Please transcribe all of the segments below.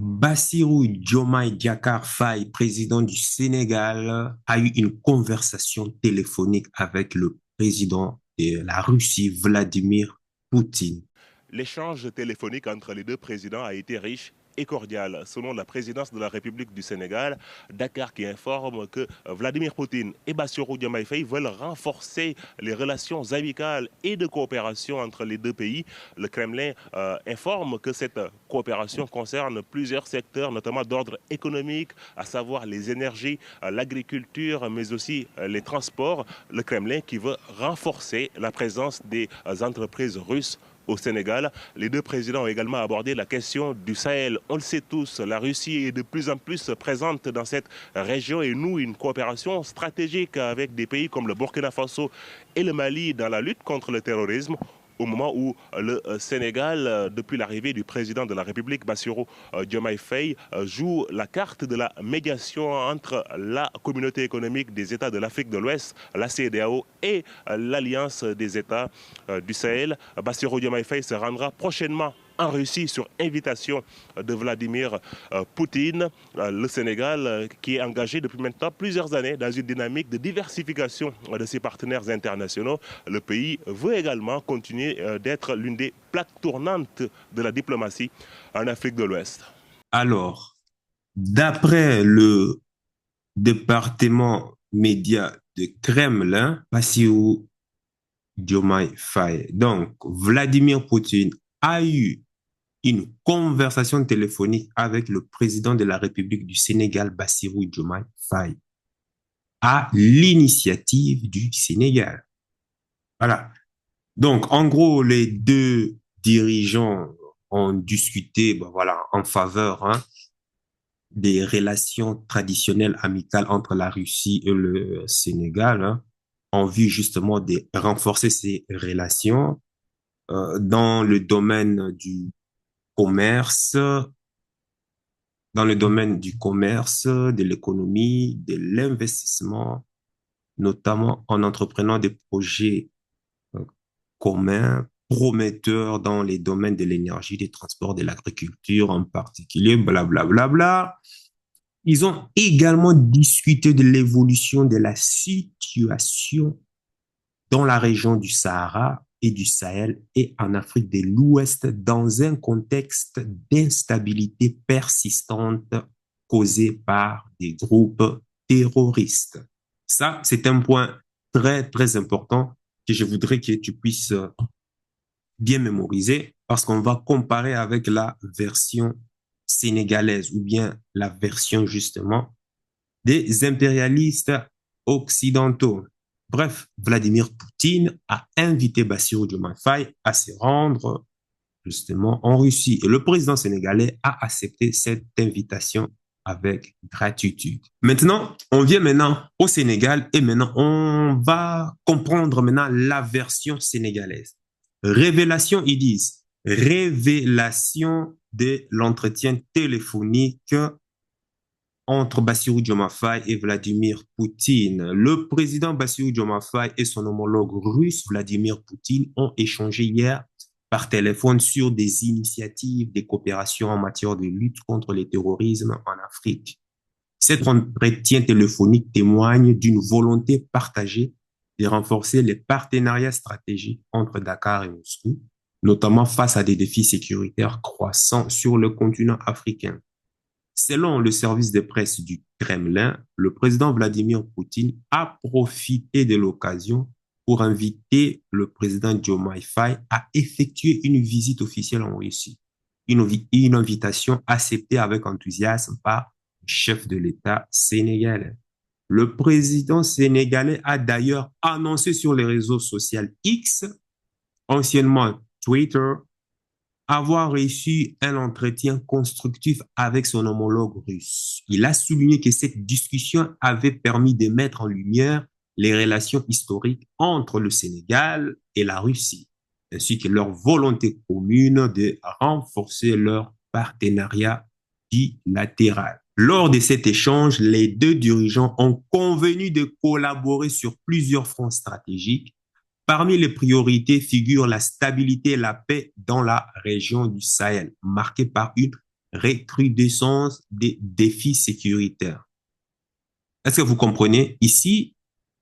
Bassirou Diomaye Diakhar Faye, président du Sénégal, a eu une conversation téléphonique avec le président de la Russie, Vladimir Poutine. L'échange téléphonique entre les deux présidents a été riche et cordial. Selon la présidence de la République du Sénégal, Dakar qui informe que Vladimir Poutine et Bassirou Diomaye Faye veulent renforcer les relations amicales et de coopération entre les deux pays. Le Kremlin informe que cette coopération concerne plusieurs secteurs, notamment d'ordre économique, à savoir les énergies, l'agriculture, mais aussi les transports. Le Kremlin qui veut renforcer la présence des entreprises russes au Sénégal. Les deux présidents ont également abordé la question du Sahel. On le sait tous, la Russie est de plus en plus présente dans cette région et noue une coopération stratégique avec des pays comme le Burkina Faso et le Mali dans la lutte contre le terrorisme. Au moment où le Sénégal, depuis l'arrivée du président de la République, Bassirou Diomaye Faye, joue la carte de la médiation entre la communauté économique des États de l'Afrique de l'Ouest, la CEDEAO, et l'Alliance des États du Sahel. Bassirou Diomaye Faye se rendra prochainement en Russie sur invitation de Vladimir Poutine. Le Sénégal qui est engagé depuis maintenant plusieurs années dans une dynamique de diversification de ses partenaires internationaux. Le pays veut également continuer d'être l'une des plaques tournantes de la diplomatie en Afrique de l'Ouest. Alors, d'après le département média de Kremlin, Bassirou Diomaye Faye, donc Vladimir Poutine a eu une conversation téléphonique avec le président de la République du Sénégal, Bassirou Diomaye Faye, à l'initiative du Sénégal. Voilà. Donc, en gros, les deux dirigeants ont discuté, ben voilà, en faveur des relations traditionnelles amicales entre la Russie et le Sénégal, en vue justement de renforcer ces relations dans le domaine du commerce, de l'économie, de l'investissement, notamment en entreprenant des projets euh, communs, prometteurs dans les domaines de l'énergie, des transports, de l'agriculture en particulier, blablabla. Bla, bla, bla. Ils ont également discuté de l'évolution de la situation dans la région du Sahara et du Sahel et en Afrique de l'Ouest dans un contexte d'instabilité persistante causée par des groupes terroristes. Ça, c'est un point très, très important que je voudrais que tu puisses bien mémoriser parce qu'on va comparer avec la version sénégalaise ou bien la version justement des impérialistes occidentaux. Bref, Vladimir Poutine a invité Bassirou Diomaye Faye à se rendre justement en Russie. Et le président sénégalais a accepté cette invitation avec gratitude. Maintenant, on vient maintenant au Sénégal et maintenant on va comprendre maintenant la version sénégalaise. Révélation, ils disent, révélation de l'entretien téléphonique entre Bassirou Diomaye Faye et Vladimir Poutine. Le président Bassirou Diomaye Faye et son homologue russe Vladimir Poutine ont échangé hier par téléphone sur des initiatives de coopération en matière de lutte contre le terrorisme en Afrique. Cet entretien téléphonique témoigne d'une volonté partagée de renforcer les partenariats stratégiques entre Dakar et Moscou, notamment face à des défis sécuritaires croissants sur le continent africain. Selon le service de presse du Kremlin, le président Vladimir Poutine a profité de l'occasion pour inviter le président Diomaye Faye à effectuer une visite officielle en Russie. Une invitation acceptée avec enthousiasme par le chef de l'État sénégalais. Le président sénégalais a d'ailleurs annoncé sur les réseaux sociaux X, anciennement Twitter, avoir reçu un entretien constructif avec son homologue russe. Il a souligné que cette discussion avait permis de mettre en lumière les relations historiques entre le Sénégal et la Russie, ainsi que leur volonté commune de renforcer leur partenariat bilatéral. Lors de cet échange, les deux dirigeants ont convenu de collaborer sur plusieurs fronts stratégiques. Parmi les priorités figurent la stabilité et la paix dans la région du Sahel, marquée par une recrudescence des défis sécuritaires. Est-ce que vous comprenez? Ici,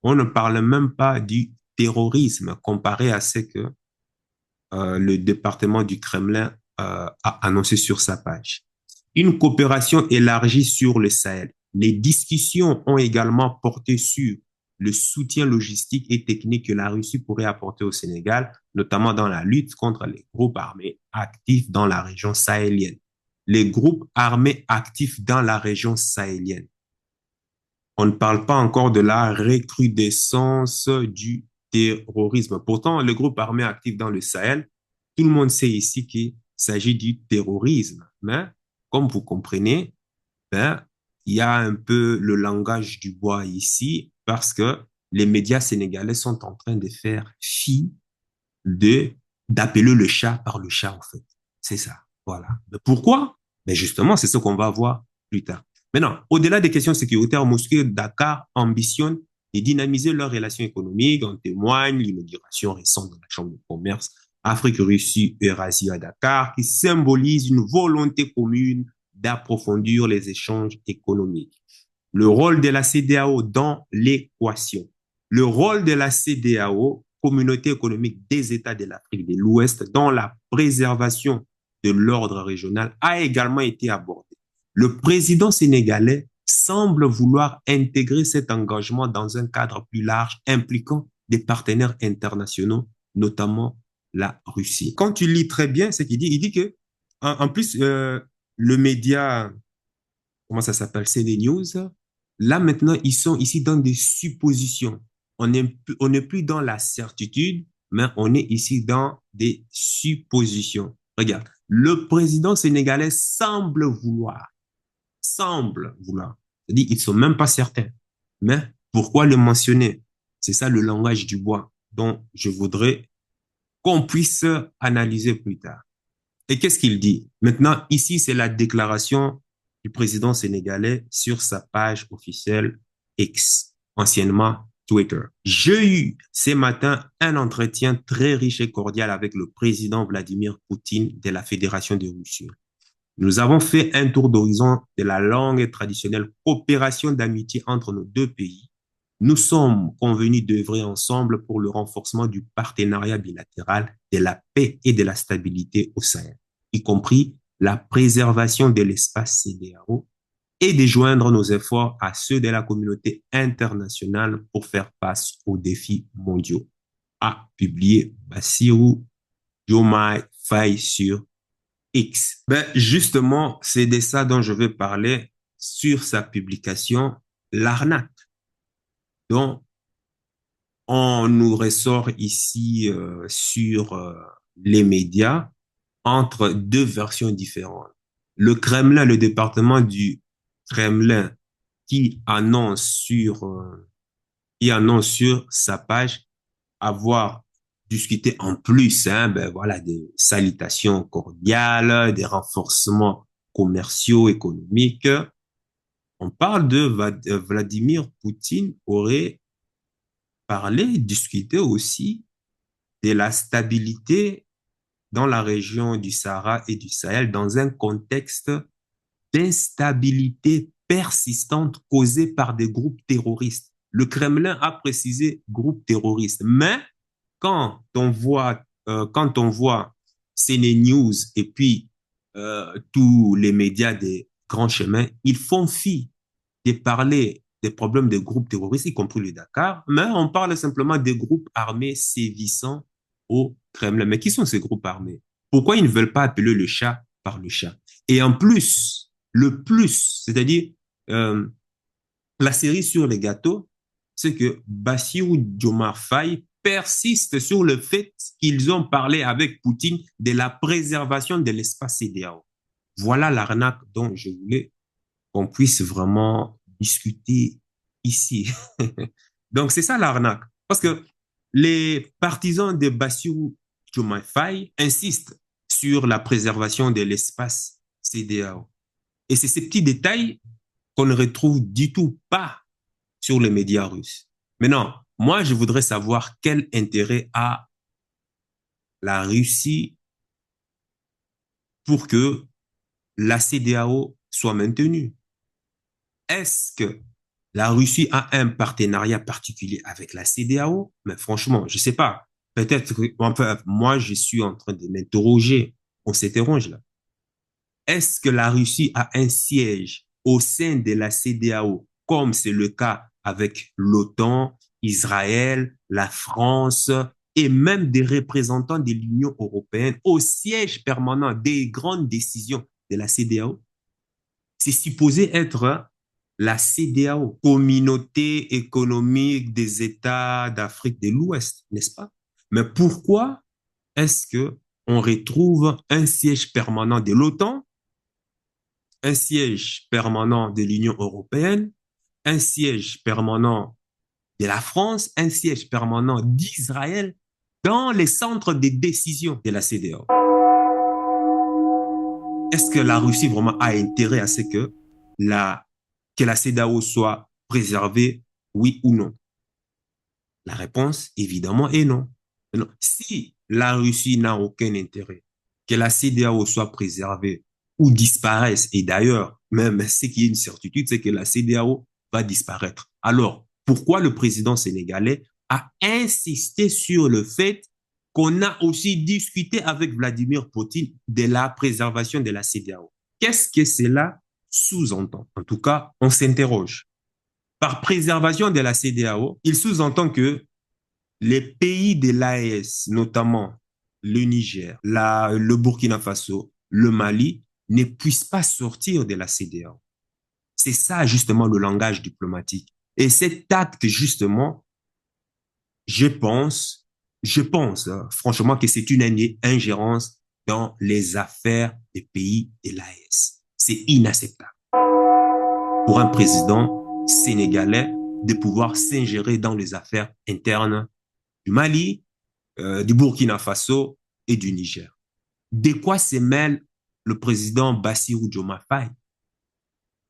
on ne parle même pas du terrorisme comparé à ce que le département du Kremlin a annoncé sur sa page. Une coopération élargie sur le Sahel. Les discussions ont également porté sur le soutien logistique et technique que la Russie pourrait apporter au Sénégal, notamment dans la lutte contre les groupes armés actifs dans la région sahélienne. Les groupes armés actifs dans la région sahélienne. On ne parle pas encore de la recrudescence du terrorisme. Pourtant, le groupe armé actif dans le Sahel, tout le monde sait ici qu'il s'agit du terrorisme. Mais, comme vous comprenez, ben, il y a un peu le langage du bois ici parce que les médias sénégalais sont en train de faire fi de d'appeler le chat par le chat, en fait. C'est ça. Voilà. Mais pourquoi? Ben justement, c'est ce qu'on va voir plus tard. Maintenant, au-delà des questions sécuritaires, Moscou et Dakar ambitionnent de dynamiser leurs relations économiques. En témoigne l'inauguration récente de la Chambre de commerce Afrique-Russie-Eurasie à Dakar, qui symbolise une volonté commune d'approfondir les échanges économiques. Le rôle de la CEDEAO dans l'équation. Le rôle de la CEDEAO, Communauté économique des États de l'Afrique de l'Ouest, dans la préservation de l'ordre régional, a également été abordé. Le président sénégalais semble vouloir intégrer cet engagement dans un cadre plus large impliquant des partenaires internationaux, notamment la Russie. Quand tu lis très bien ce qu'il dit, il dit que, en plus, le média, comment ça s'appelle, CNews, là maintenant, ils sont ici dans des suppositions. On n'est plus dans la certitude, mais on est ici dans des suppositions. Regarde, le président sénégalais semble vouloir. C'est-à-dire, ils ne sont même pas certains. Mais pourquoi le mentionner? C'est ça le langage du bois dont je voudrais qu'on puisse analyser plus tard. Et qu'est-ce qu'il dit? Maintenant, ici, c'est la déclaration du président sénégalais sur sa page officielle X, anciennement Twitter. J'ai eu ce matin un entretien très riche et cordial avec le président Vladimir Poutine de la Fédération de Russie. Nous avons fait un tour d'horizon de la longue et traditionnelle coopération d'amitié entre nos deux pays. Nous sommes convenus d'œuvrer ensemble pour le renforcement du partenariat bilatéral, de la paix et de la stabilité au Sahel, y compris la préservation de l'espace CEDEAO et de joindre nos efforts à ceux de la communauté internationale pour faire face aux défis mondiaux, a publié Bassirou Diomaye Faye sur X. Ben, justement, c'est de ça dont je vais parler sur sa publication, l'arnaque. Donc, on nous ressort ici sur les médias entre deux versions différentes. Le Kremlin, le département du Kremlin qui annonce sur sa page avoir discuté en plus, hein, ben voilà, des salutations cordiales, des renforcements commerciaux, économiques. On parle de Vladimir Poutine aurait parlé, discuté aussi de la stabilité dans la région du Sahara et du Sahel dans un contexte d'instabilité persistante causée par des groupes terroristes. Le Kremlin a précisé groupes terroristes, mais quand on voit CNews et puis tous les médias des grands chemins, ils font fi de parler des problèmes des groupes terroristes, y compris le Dakar, mais on parle simplement des groupes armés sévissant au Kremlin. Mais qui sont ces groupes armés? Pourquoi ils ne veulent pas appeler le chat par le chat? Et en plus, le plus, c'est-à-dire euh, la série sur les gâteaux, c'est que Bassirou Diomaye Faye persiste sur le fait qu'ils ont parlé avec Poutine de la préservation de l'espace CEDEAO. Voilà l'arnaque dont je voulais qu'on puisse vraiment discuter ici. Donc, c'est ça l'arnaque. Parce que les partisans de Bassirou Diomaye Faye insistent sur la préservation de l'espace CEDEAO. Et c'est ces petits détails qu'on ne retrouve du tout pas sur les médias russes. Maintenant, moi, je voudrais savoir quel intérêt a la Russie pour que la CEDEAO soit maintenue? Est-ce que la Russie a un partenariat particulier avec la CEDEAO? Mais franchement, je ne sais pas. Peut-être que, enfin, moi, je suis en train de m'interroger. On s'interroge là. Est-ce que la Russie a un siège au sein de la CEDEAO, comme c'est le cas avec l'OTAN, Israël, la France et même des représentants de l'Union européenne au siège permanent des grandes décisions de la CEDEAO? C'est supposé être la CEDEAO, Communauté économique des États d'Afrique de l'Ouest, n'est-ce pas? Mais pourquoi est-ce que on retrouve un siège permanent de l'OTAN, un siège permanent de l'Union européenne, un siège permanent de la France, un siège permanent d'Israël dans les centres de décision de la CEDEAO? Est-ce que la Russie vraiment a intérêt à ce que la CEDEAO soit préservée, oui ou non? La réponse, évidemment, est non. Non. Si la Russie n'a aucun intérêt que la CEDEAO soit préservée ou disparaisse, et d'ailleurs, même ce qui est une certitude, c'est que la CEDEAO va disparaître. Alors, pourquoi le président sénégalais a insisté sur le fait qu'on a aussi discuté avec Vladimir Poutine de la préservation de la CEDEAO? Qu'est-ce que cela sous-entend? En tout cas, on s'interroge. Par préservation de la CEDEAO, il sous-entend que les pays de l'AES, notamment le Niger, le Burkina Faso, le Mali, ne puissent pas sortir de la CEDEAO. C'est ça, justement, le langage diplomatique. Et cet acte, justement, je pense, franchement, que c'est une ingérence dans les affaires des pays de l'AES. C'est inacceptable pour un président sénégalais de pouvoir s'ingérer dans les affaires internes du Mali, du Burkina Faso et du Niger. De quoi se mêle le président Bassirou Diomaye Faye?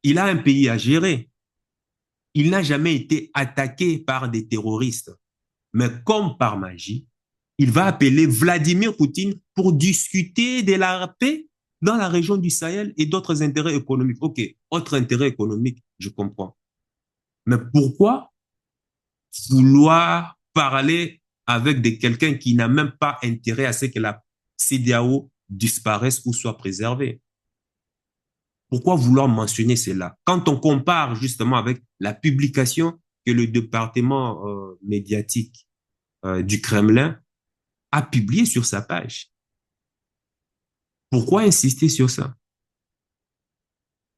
Il a un pays à gérer. Il n'a jamais été attaqué par des terroristes. Mais comme par magie, il va appeler Vladimir Poutine pour discuter de la paix dans la région du Sahel et d'autres intérêts économiques. OK, autres intérêts économiques, je comprends. Mais pourquoi vouloir parler avec quelqu'un qui n'a même pas intérêt à ce que la CEDEAO disparaisse ou soit préservée? Pourquoi vouloir mentionner cela? Quand on compare justement avec la publication que le département médiatique du Kremlin a publié sur sa page. Pourquoi insister sur ça?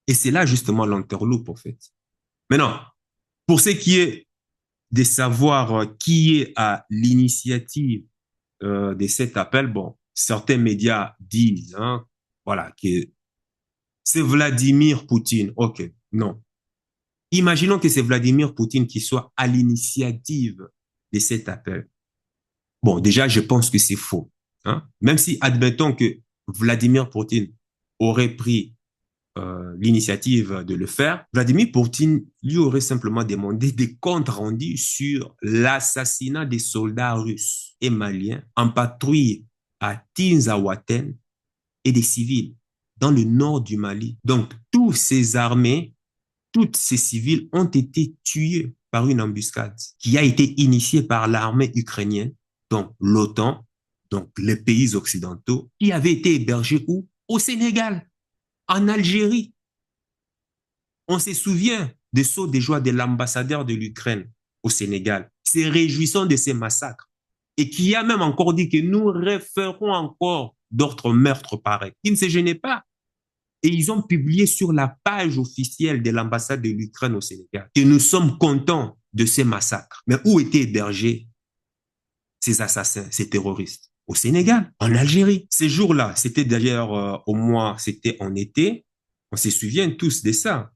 Et c'est là justement l'interlope, en fait. Maintenant, pour ce qui est de savoir qui est à l'initiative de cet appel, bon, certains médias disent, hein, voilà, que c'est Vladimir Poutine. OK, non. Imaginons que c'est Vladimir Poutine qui soit à l'initiative de cet appel. Bon, déjà, je pense que c'est faux. Hein? Même si, admettons que Vladimir Poutine aurait pris l'initiative de le faire, Vladimir Poutine lui aurait simplement demandé des comptes rendus sur l'assassinat des soldats russes et maliens en patrouille à Tinzaouaten et des civils dans le nord du Mali. Donc, tous ces armées, tous ces civils ont été tués par une embuscade qui a été initiée par l'armée ukrainienne, donc l'OTAN, donc les pays occidentaux, qui avaient été hébergés où? Au Sénégal, en Algérie. On se souvient des sauts de joie de l'ambassadeur de l'Ukraine au Sénégal, se réjouissant de ces massacres, et qui a même encore dit que nous referons encore d'autres meurtres pareils. Il ne se gênait pas. Et ils ont publié sur la page officielle de l'ambassade de l'Ukraine au Sénégal que nous sommes contents de ces massacres. Mais où étaient hébergés ces assassins, ces terroristes? Au Sénégal, en Algérie. Ces jours-là, c'était d'ailleurs c'était en été. On se souvient tous de ça.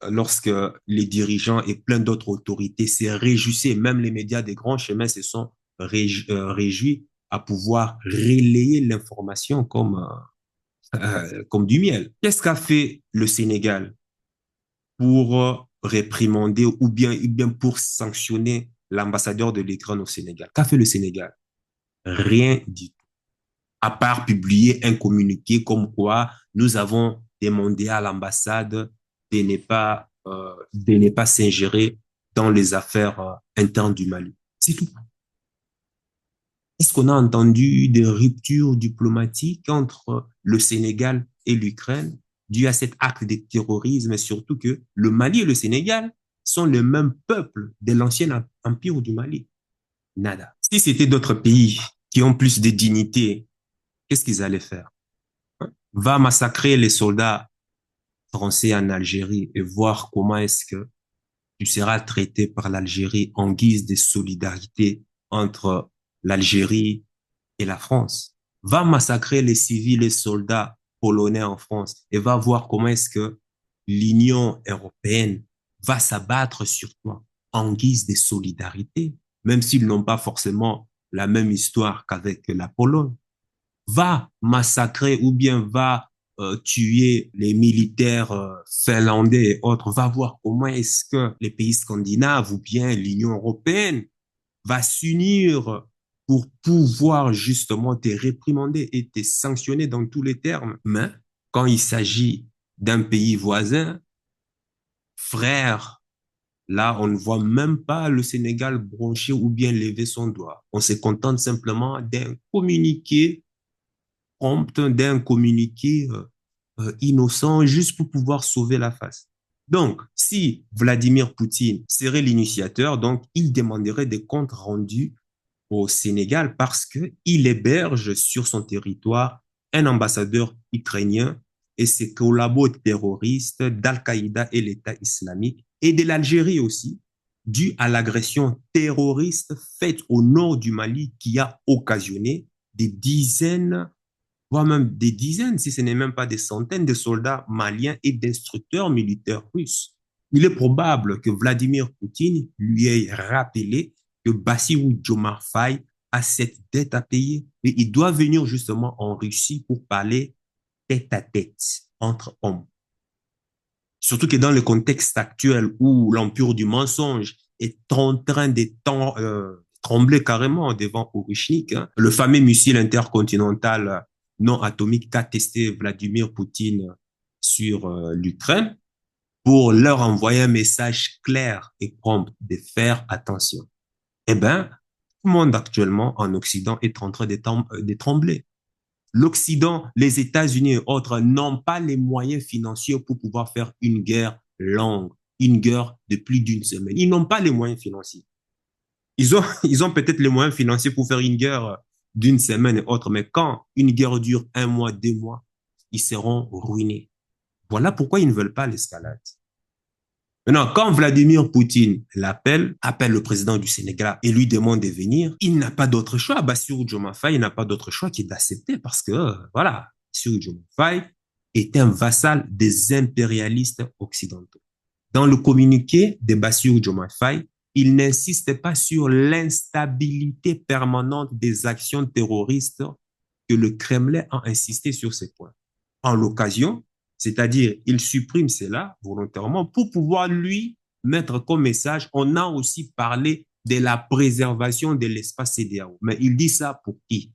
Lorsque les dirigeants et plein d'autres autorités s'est réjoussaient, même les médias des grands chemins se sont réjouis à pouvoir relayer l'information comme du miel. Qu'est-ce qu'a fait le Sénégal pour réprimander ou bien pour sanctionner l'ambassadeur de l'Ukraine au Sénégal? Qu'a fait le Sénégal? Rien du tout, à part publier un communiqué comme quoi nous avons demandé à l'ambassade de ne pas s'ingérer dans les affaires internes du Mali. C'est tout. Est-ce qu'on a entendu des ruptures diplomatiques entre le Sénégal et l'Ukraine dues à cet acte de terrorisme et surtout que le Mali et le Sénégal sont le même peuple de l'ancien empire du Mali? Nada. Si c'était d'autres pays qui ont plus de dignité, qu'est-ce qu'ils allaient faire? Va massacrer les soldats français en Algérie et voir comment est-ce que tu seras traité par l'Algérie en guise de solidarité entre l'Algérie et la France. Va massacrer les civils et soldats polonais en France et va voir comment est-ce que l'Union européenne va s'abattre sur toi en guise de solidarité, même s'ils n'ont pas forcément la même histoire qu'avec la Pologne. Va massacrer ou bien va tuer les militaires finlandais et autres. Va voir comment est-ce que les pays scandinaves ou bien l'Union européenne va s'unir pour pouvoir justement te réprimander et te sanctionner dans tous les termes. Mais quand il s'agit d'un pays voisin, frère, là, on ne voit même pas le Sénégal broncher ou bien lever son doigt. On se contente simplement d'un communiqué prompt, d'un communiqué innocent juste pour pouvoir sauver la face. Donc, si Vladimir Poutine serait l'initiateur, donc il demanderait des comptes rendus au Sénégal parce qu'il héberge sur son territoire un ambassadeur ukrainien et ses collabos terroristes d'Al-Qaïda et l'État islamique et de l'Algérie aussi, dû à l'agression terroriste faite au nord du Mali qui a occasionné des dizaines, voire même des dizaines, si ce n'est même pas des centaines de soldats maliens et d'instructeurs militaires russes. Il est probable que Vladimir Poutine lui ait rappelé que Bassirou Diomaye Faye a cette dette à payer et il doit venir justement en Russie pour parler tête à tête entre hommes. Surtout que dans le contexte actuel où l'empire du mensonge est en train de trembler carrément devant Oruchnik, hein, le fameux missile intercontinental non atomique qu'a testé Vladimir Poutine sur l'Ukraine pour leur envoyer un message clair et prompt de faire attention. Eh bien, tout le monde actuellement en Occident est en train de trembler. L'Occident, les États-Unis et autres n'ont pas les moyens financiers pour pouvoir faire une guerre longue, une guerre de plus d'une semaine. Ils n'ont pas les moyens financiers. Ils ont peut-être les moyens financiers pour faire une guerre d'une semaine et autre, mais quand une guerre dure 1 mois, 2 mois, ils seront ruinés. Voilà pourquoi ils ne veulent pas l'escalade. Maintenant, quand Vladimir Poutine appelle le président du Sénégal et lui demande de venir, il n'a pas d'autre choix. Bassirou Diomaye Faye n'a pas d'autre choix que d'accepter parce que, voilà, Bassirou Diomaye Faye est un vassal des impérialistes occidentaux. Dans le communiqué de Bassirou Diomaye Faye, il n'insiste pas sur l'instabilité permanente des actions terroristes que le Kremlin a insisté sur ces points. En l'occasion, c'est-à-dire, il supprime cela volontairement pour pouvoir lui mettre comme message, on a aussi parlé de la préservation de l'espace CEDEAO. Mais il dit ça pour qui?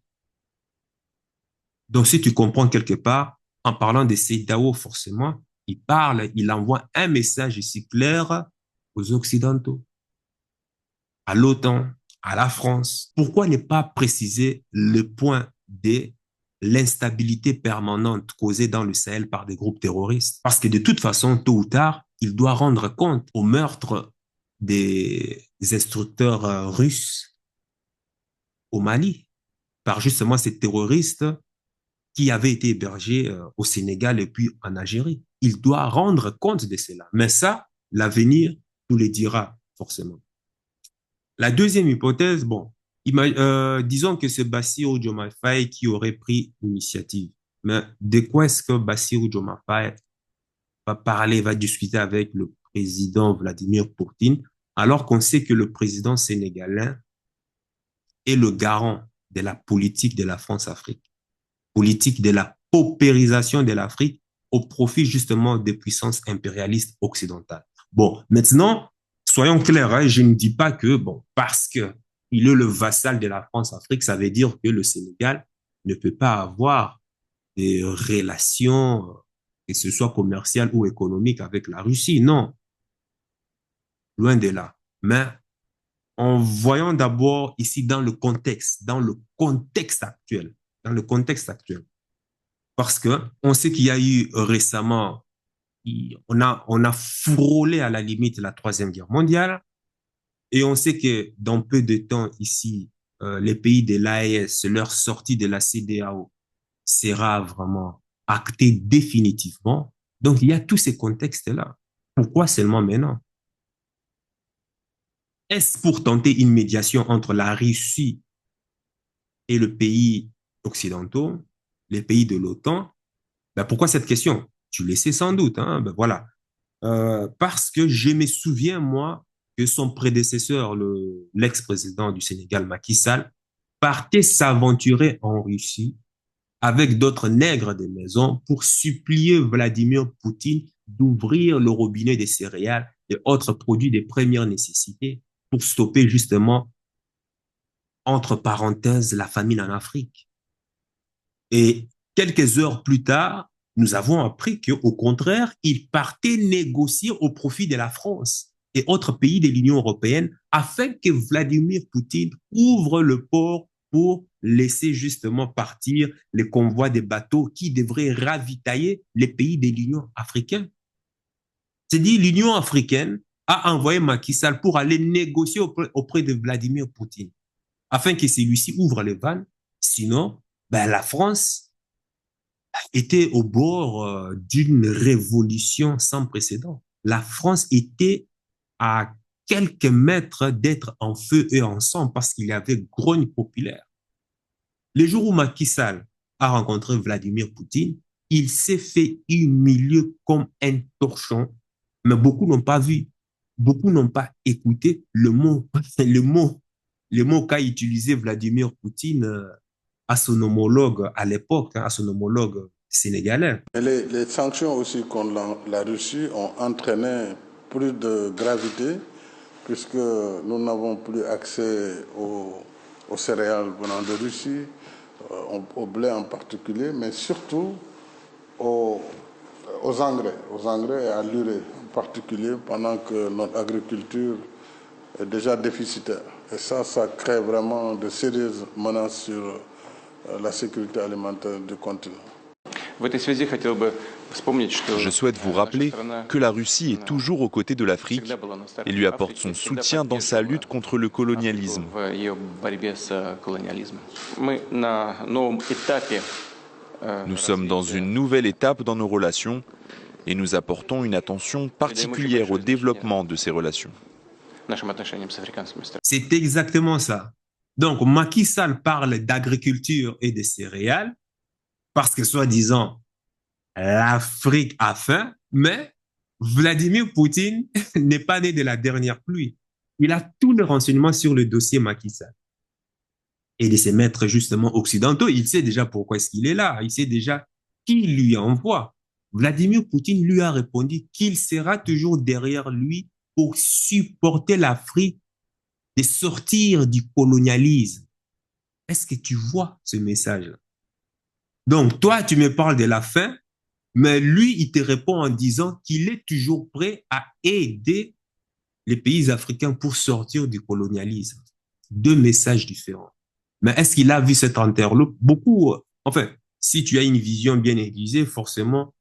Donc, si tu comprends quelque part, en parlant de CEDEAO, forcément, il envoie un message ici clair aux Occidentaux, à l'OTAN, à la France. Pourquoi ne pas préciser le point de l'instabilité permanente causée dans le Sahel par des groupes terroristes? Parce que de toute façon, tôt ou tard, il doit rendre compte au meurtre des instructeurs russes au Mali par justement ces terroristes qui avaient été hébergés au Sénégal et puis en Algérie. Il doit rendre compte de cela. Mais ça, l'avenir nous le dira forcément. La deuxième hypothèse, bon, disons que c'est Bassirou Diomaye Faye qui aurait pris l'initiative. Mais de quoi est-ce que Bassirou Diomaye Faye va parler, va discuter avec le président Vladimir Poutine, alors qu'on sait que le président sénégalais est le garant de la politique de la France-Afrique, politique de la paupérisation de l'Afrique au profit justement des puissances impérialistes occidentales. Bon, maintenant, soyons clairs, hein, je ne dis pas que, bon, parce que il est le vassal de la France-Afrique, ça veut dire que le Sénégal ne peut pas avoir des relations que ce soit commercial ou économique avec la Russie. Non, loin de là. Mais en voyant d'abord ici dans le contexte actuel, dans le contexte actuel. Parce que on sait qu'il y a eu récemment, on a frôlé à la limite la Troisième Guerre mondiale, et on sait que dans peu de temps ici, les pays de l'AES, leur sortie de la CEDEAO sera vraiment actée définitivement. Donc, il y a tous ces contextes-là. Pourquoi seulement maintenant? Est-ce pour tenter une médiation entre la Russie et le pays occidentaux, les pays de l'OTAN? Ben, pourquoi cette question? Tu le sais sans doute, hein? Ben, voilà. Parce que je me souviens, moi, que son prédécesseur, l'ex-président du Sénégal, Macky Sall, partait s'aventurer en Russie avec d'autres nègres des maisons pour supplier Vladimir Poutine d'ouvrir le robinet des céréales et autres produits de première nécessité pour stopper justement, entre parenthèses, la famine en Afrique. Et quelques heures plus tard, nous avons appris qu'au contraire, il partait négocier au profit de la France et autres pays de l'Union européenne afin que Vladimir Poutine ouvre le port pour laisser justement partir les convois des bateaux qui devraient ravitailler les pays de l'Union africaine. C'est-à-dire l'Union africaine a envoyé Macky Sall pour aller négocier auprès de Vladimir Poutine afin que celui-ci ouvre les vannes. Sinon, ben, la France était au bord d'une révolution sans précédent. La France était à quelques mètres d'être en feu et en sang parce qu'il y avait grogne populaire. Le jour où Macky Sall a rencontré Vladimir Poutine, il s'est fait humilier comme un torchon, mais beaucoup n'ont pas vu, beaucoup n'ont pas écouté le mot qu'a utilisé Vladimir Poutine à son homologue à l'époque, hein, à son homologue sénégalais. Mais les sanctions aussi contre la Russie ont entraîné plus de gravité puisque nous n'avons plus accès aux céréales venant de Russie, au blé en particulier, mais surtout aux, aux engrais et à l'urée en particulier, pendant que notre agriculture est déjà déficitaire. Et ça crée vraiment de sérieuses menaces sur la sécurité alimentaire du continent. Je souhaite vous rappeler que la Russie est toujours aux côtés de l'Afrique et lui apporte son soutien dans sa lutte contre le colonialisme. Nous sommes dans une nouvelle étape dans nos relations et nous apportons une attention particulière au développement de ces relations. C'est exactement ça. Donc, Macky Sall parle d'agriculture et de céréales parce que, soi-disant, l'Afrique a faim, mais Vladimir Poutine n'est pas né de la dernière pluie. Il a tous les renseignements sur le dossier Macky Sall. Et de ses maîtres, justement, occidentaux, il sait déjà pourquoi est-ce qu'il est là. Il sait déjà qui lui envoie. Vladimir Poutine lui a répondu qu'il sera toujours derrière lui pour supporter l'Afrique de sortir du colonialisme. Est-ce que tu vois ce message-là? Donc, toi, tu me parles de la faim, mais lui, il te répond en disant qu'il est toujours prêt à aider les pays africains pour sortir du colonialisme. Deux messages différents. Mais est-ce qu'il a vu cette interlope? Beaucoup, enfin, si tu as une vision bien aiguisée, forcément,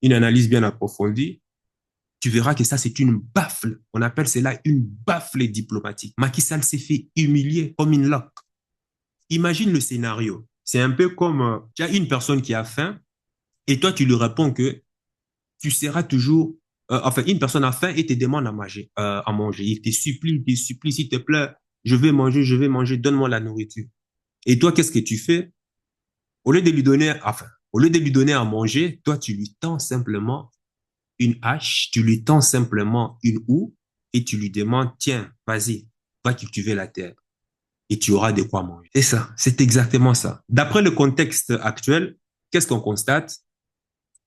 une analyse bien approfondie, tu verras que ça, c'est une baffle. On appelle cela une baffle diplomatique. Macky Sall s'est fait humilier comme une loque. Imagine le scénario. C'est un peu comme, tu as une personne qui a faim et toi, tu lui réponds que tu seras toujours, enfin, une personne a faim et te demande à manger. Il te supplie, s'il te plaît, je vais manger, donne-moi la nourriture. Et toi, qu'est-ce que tu fais? Au lieu de lui donner, enfin, au lieu de lui donner à manger, toi, tu lui tends simplement une hache, tu lui tends simplement une houe et tu lui demandes, tiens, vas-y, va cultiver la terre et tu auras de quoi manger. C'est ça, c'est exactement ça. D'après le contexte actuel, qu'est-ce qu'on constate?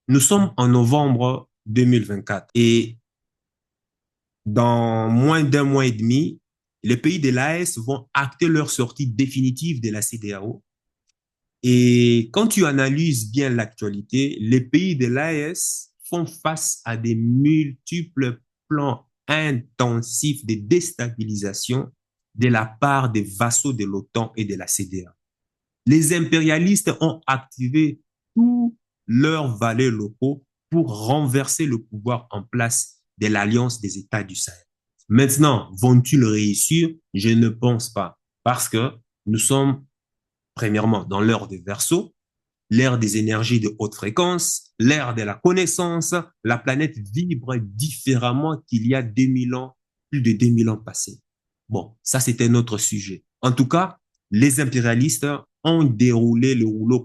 Nous sommes en novembre 2024 et dans moins d'un mois et demi, les pays de l'AES vont acter leur sortie définitive de la CEDEAO Et quand tu analyses bien l'actualité, les pays de l'AES font face à des multiples plans intensifs de déstabilisation de la part des vassaux de l'OTAN et de la CEDEAO. Les impérialistes ont activé tous leurs valets locaux pour renverser le pouvoir en place de l'Alliance des États du Sahel. Maintenant, vont-ils réussir? Je ne pense pas, parce que nous sommes, premièrement, dans l'ère des Verseaux, l'ère des énergies de haute fréquence, l'ère de la connaissance. La planète vibre différemment qu'il y a 2000 ans, plus de 2000 ans passés. Bon, ça, c'était un autre sujet. En tout cas, les impérialistes ont déroulé le rouleau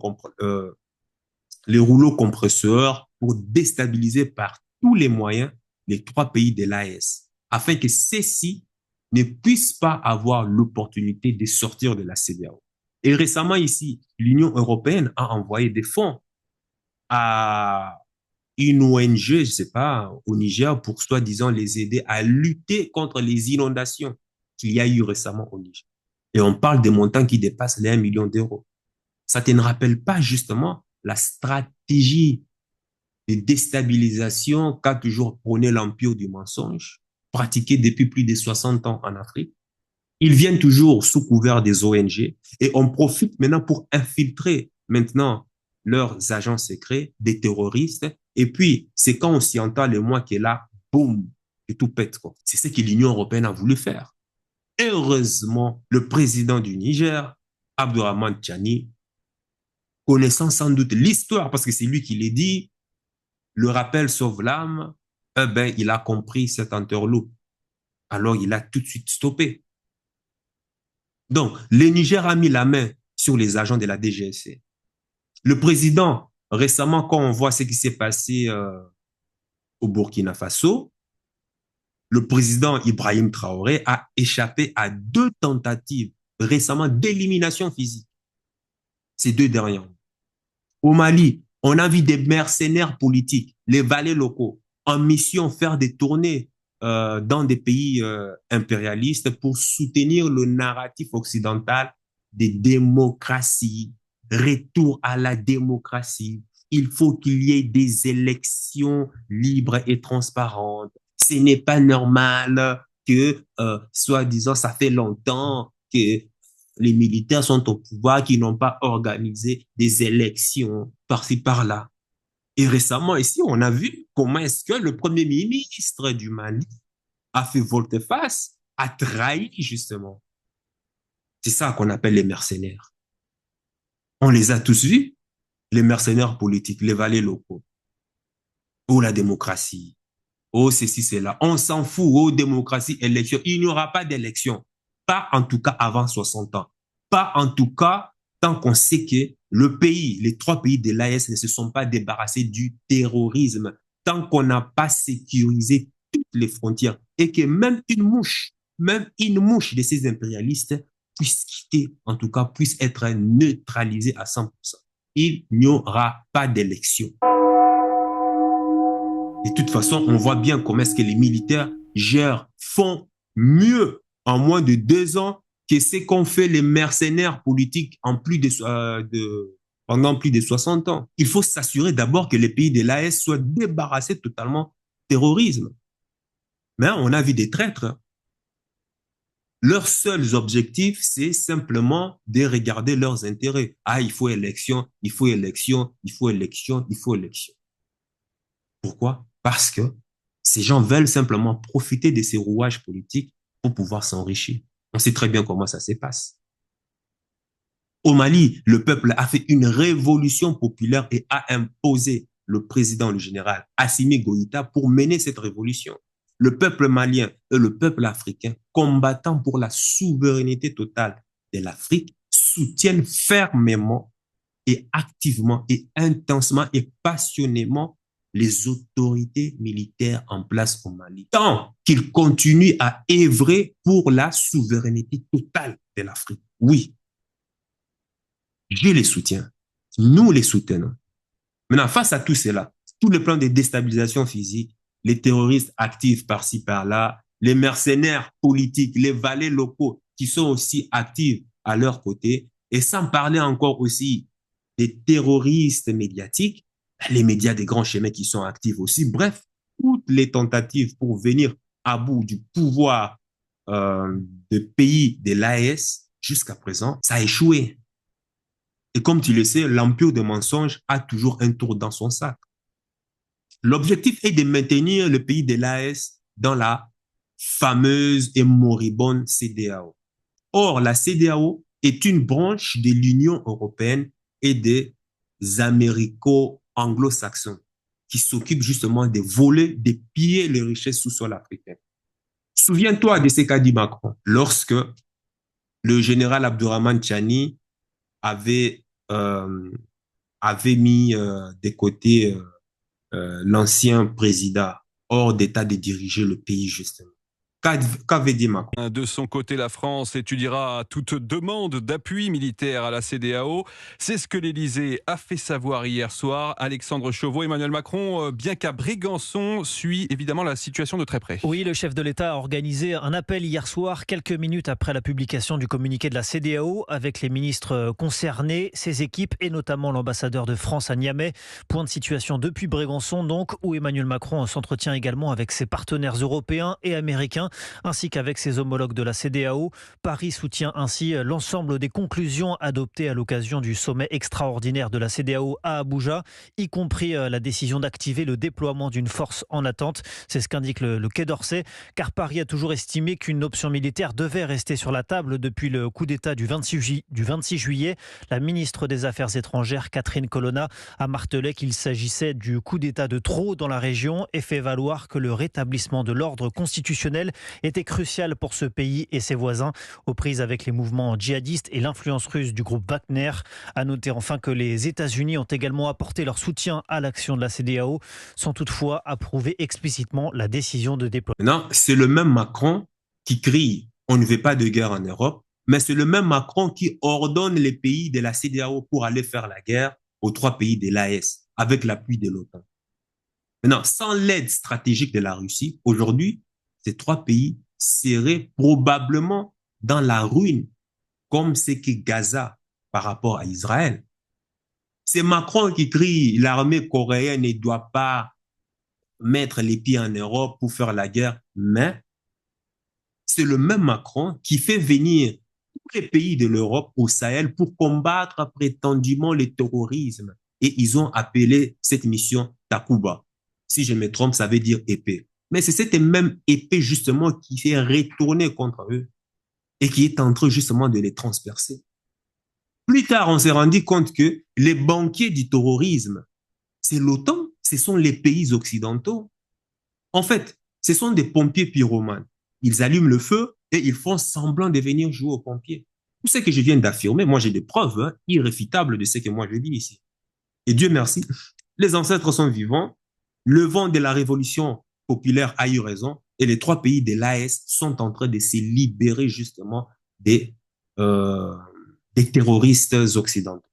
compresseur pour déstabiliser par tous les moyens les trois pays de l'AES, afin que ceux-ci ne puissent pas avoir l'opportunité de sortir de la CEDEAO. Et récemment ici, l'Union européenne a envoyé des fonds à une ONG, je ne sais pas, au Niger, pour soi-disant les aider à lutter contre les inondations qu'il y a eu récemment au Niger. Et on parle des montants qui dépassent les 1 million d'euros. Ça te ne rappelle pas justement la stratégie de déstabilisation qu'a toujours prôné l'empire du mensonge, pratiquée depuis plus de 60 ans en Afrique? Ils viennent toujours sous couvert des ONG et on profite maintenant pour infiltrer maintenant leurs agents secrets, des terroristes. Et puis, c'est quand on s'y entend le mois qui est là, boum, et tout pète, quoi. C'est ce que l'Union européenne a voulu faire. Heureusement, le président du Niger, Abdourahmane Tchani, connaissant sans doute l'histoire, parce que c'est lui qui l'a dit, le rappel sauve l'âme, eh ben, il a compris cette entourloupe. Alors, il a tout de suite stoppé. Donc, le Niger a mis la main sur les agents de la DGSE. Le président, récemment, quand on voit ce qui s'est passé au Burkina Faso, le président Ibrahim Traoré a échappé à 2 tentatives récemment d'élimination physique. Ces 2 dernières. Au Mali, on a vu des mercenaires politiques, les valets locaux, en mission faire des tournées dans des pays impérialistes pour soutenir le narratif occidental des démocraties, retour à la démocratie. Il faut qu'il y ait des élections libres et transparentes. Ce n'est pas normal que, soi-disant, ça fait longtemps que les militaires sont au pouvoir, qui n'ont pas organisé des élections par-ci, par-là. Et récemment, ici, on a vu comment est-ce que le premier ministre du Mali a fait volte-face, a trahi, justement. C'est ça qu'on appelle les mercenaires. On les a tous vus, les mercenaires politiques, les valets locaux. Oh, la démocratie. Oh, ceci, cela. On s'en fout. Oh, démocratie, élection. Il n'y aura pas d'élection. Pas en tout cas avant 60 ans. Pas en tout cas tant qu'on sait que le pays, les 3 pays de l'AES ne se sont pas débarrassés du terrorisme. Tant qu'on n'a pas sécurisé toutes les frontières et que même une mouche de ces impérialistes puisse quitter, en tout cas puisse être neutralisée à 100%. Il n'y aura pas d'élection. De toute façon, on voit bien comment est-ce que les militaires font mieux en moins de 2 ans que ce qu'ont fait les mercenaires politiques pendant plus de 60 ans. Il faut s'assurer d'abord que les pays de l'AES soient débarrassés totalement du terrorisme. Mais on a vu des traîtres. Leurs seuls objectifs, c'est simplement de regarder leurs intérêts. Ah, il faut élection, il faut élection, il faut élection, il faut élection. Pourquoi? Parce que ces gens veulent simplement profiter de ces rouages politiques pour pouvoir s'enrichir. On sait très bien comment ça se passe. Au Mali, le peuple a fait une révolution populaire et a imposé le président, le général Assimi Goïta, pour mener cette révolution. Le peuple malien et le peuple africain, combattant pour la souveraineté totale de l'Afrique, soutiennent fermement et activement et intensement et passionnément les autorités militaires en place au Mali, tant qu'ils continuent à œuvrer pour la souveraineté totale de l'Afrique. Oui, je les soutiens. Nous les soutenons. Maintenant, face à tout cela, tout le plan de déstabilisation physique, les terroristes actifs par-ci, par-là, les mercenaires politiques, les valets locaux qui sont aussi actifs à leur côté, et sans parler encore aussi des terroristes médiatiques, les médias des grands chemins qui sont actifs aussi. Bref, toutes les tentatives pour venir à bout du pouvoir de pays de l'AES, jusqu'à présent, ça a échoué. Et comme tu le sais, l'empire de mensonges a toujours un tour dans son sac. L'objectif est de maintenir le pays de l'AES dans la fameuse et moribonde CEDEAO. Or, la CEDEAO est une branche de l'Union européenne et des Américo-anglo-saxons qui s'occupent justement de voler, de piller les richesses sous-sol africaines. Souviens-toi de ce qu'a dit Macron lorsque le général Abdourahmane Tchani avait mis de côté l'ancien président hors d'état de diriger le pays, justement. Qu'avait dit Macron? De son côté, la France étudiera toute demande d'appui militaire à la CEDEAO. C'est ce que l'Élysée a fait savoir hier soir. Alexandre Chauveau, Emmanuel Macron, bien qu'à Brégançon, suit évidemment la situation de très près. Oui, le chef de l'État a organisé un appel hier soir, quelques minutes après la publication du communiqué de la CEDEAO, avec les ministres concernés, ses équipes et notamment l'ambassadeur de France à Niamey. Point de situation depuis Brégançon, donc, où Emmanuel Macron s'entretient également avec ses partenaires européens et américains, ainsi qu'avec ses homologues de la CEDEAO. Paris soutient ainsi l'ensemble des conclusions adoptées à l'occasion du sommet extraordinaire de la CEDEAO à Abuja, y compris la décision d'activer le déploiement d'une force en attente. C'est ce qu'indique le Quai d'Orsay, car Paris a toujours estimé qu'une option militaire devait rester sur la table depuis le coup d'État du 26 juillet. La ministre des Affaires étrangères, Catherine Colonna, a martelé qu'il s'agissait du coup d'État de trop dans la région et fait valoir que le rétablissement de l'ordre constitutionnel était crucial pour ce pays et ses voisins, aux prises avec les mouvements djihadistes et l'influence russe du groupe Wagner. À noter enfin que les États-Unis ont également apporté leur soutien à l'action de la CEDEAO, sans toutefois approuver explicitement la décision de déploiement. Non, c'est le même Macron qui crie « on ne veut pas de guerre en Europe », mais c'est le même Macron qui ordonne les pays de la CEDEAO pour aller faire la guerre aux 3 pays de l'AES, avec l'appui de l'OTAN. Maintenant, sans l'aide stratégique de la Russie, aujourd'hui, ces 3 pays seraient probablement dans la ruine, comme c'est que Gaza par rapport à Israël. C'est Macron qui crie l'armée coréenne ne doit pas mettre les pieds en Europe pour faire la guerre, mais c'est le même Macron qui fait venir tous les pays de l'Europe au Sahel pour combattre prétendument le terrorisme. Et ils ont appelé cette mission Takuba. Si je me trompe, ça veut dire épée. Mais c'est cette même épée justement qui s'est retournée contre eux et qui est en train justement de les transpercer. Plus tard, on s'est rendu compte que les banquiers du terrorisme, c'est l'OTAN, ce sont les pays occidentaux. En fait, ce sont des pompiers pyromanes. Ils allument le feu et ils font semblant de venir jouer aux pompiers. Tout ce que je viens d'affirmer, moi j'ai des preuves irréfutables de ce que moi je dis ici. Et Dieu merci, les ancêtres sont vivants, le vent de la révolution populaire a eu raison et les 3 pays de l'AES sont en train de se libérer justement des terroristes occidentaux.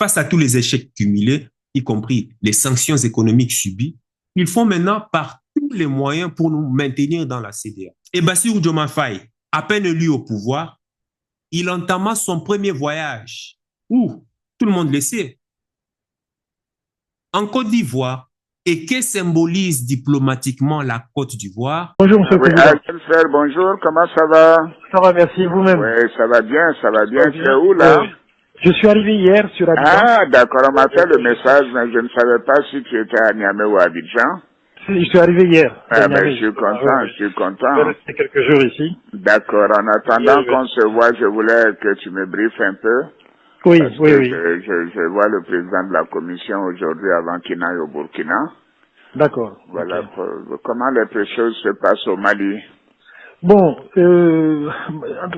Face à tous les échecs cumulés, y compris les sanctions économiques subies, ils font maintenant par tous les moyens pour nous maintenir dans la CEDEAO. Et Bassirou Diomaye Faye, à peine élu au pouvoir, il entama son premier voyage, où, tout le monde le sait, en Côte d'Ivoire, et que symbolise diplomatiquement la Côte d'Ivoire. Bonjour, monsieur le président. Frère, bonjour, comment ça va? Ça va, merci, vous-même? Oui, ça va bien, ça va bien. Tu es où, là? Je suis arrivé hier sur Abidjan. Ah, d'accord, on m'a fait le message, mais je ne savais pas si tu étais à Niamey ou à Abidjan. Je suis arrivé hier. Ah, mais je suis content, je suis content. Je vais rester quelques jours ici. D'accord, en attendant qu'on se voit, je voulais que tu me briefes un peu. Oui, parce oui, que oui. Je vois le président de la commission aujourd'hui avant qu'il n'aille au Burkina. D'accord. Voilà, Okay. comment les choses se passent au Mali? Bon,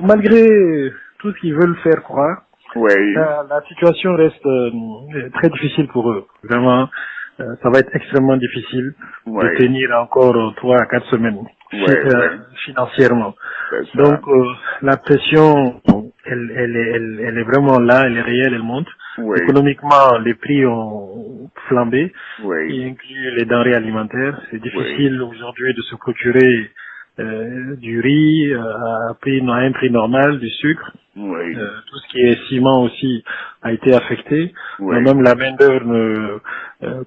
malgré tout ce qu'ils veulent faire croire, oui. La situation reste très difficile pour eux. Vraiment, ça va être extrêmement difficile de tenir encore 3 à 4 semaines financièrement. Donc, la pression, elle est vraiment là, elle est réelle, elle monte. Économiquement, les prix ont flambé, y inclut les denrées alimentaires. C'est difficile aujourd'hui de se procurer du riz à un prix normal, du sucre. Oui. Tout ce qui est ciment aussi a été affecté. Oui. Même la main-d'œuvre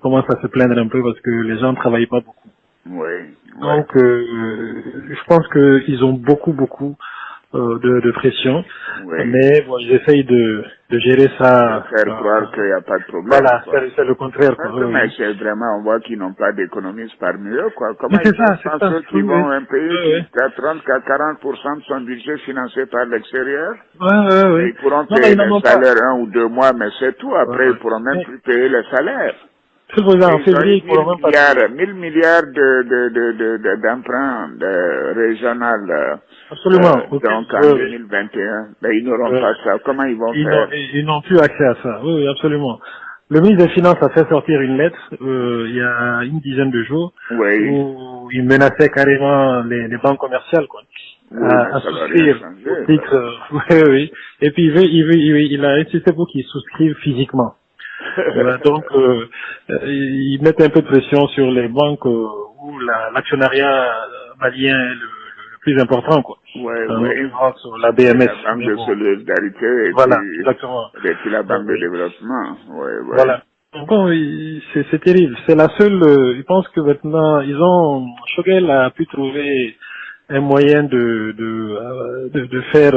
commence à se plaindre un peu parce que les gens ne travaillent pas beaucoup. Oui. Donc, je pense qu'ils ont beaucoup de pression. Oui. Mais bon, ils essayent de gérer ça. De faire croire qu'il n'y a pas de problème. Voilà, c'est le contraire. Mais c'est vraiment, on voit qu'ils n'ont pas d'économistes parmi eux, quoi. Comment c'est ça. ceux qui vont un pays qui a 30 à 40% de son budget financé par l'extérieur? Oui. Ils pourront payer les salaires 1 ou 2 mois, mais c'est tout. Après, ils pourront même plus payer les salaires. En février, ils pourront même pas 1000 milliards d'emprunts régional. Absolument. Donc en 2021, ben, ils n'auront pas ça. Comment ils vont faire? Ils n'ont plus accès à ça. Oui, absolument. Le ministre des Finances a fait sortir une lettre il y a une dizaine de jours où il menaçait carrément les banques commerciales, quoi, à souscrire au titre. Oui. Et puis il a insisté pour qu'ils souscrivent physiquement. Donc ils mettent un peu de pression sur les banques où l'actionnariat malien est le plus important, quoi. Sur la BMS. La Banque de solidarité et puis la Banque de développement. Voilà. Bon, c'est terrible. C'est la seule, je pense que maintenant, Choguel a pu trouver un moyen de faire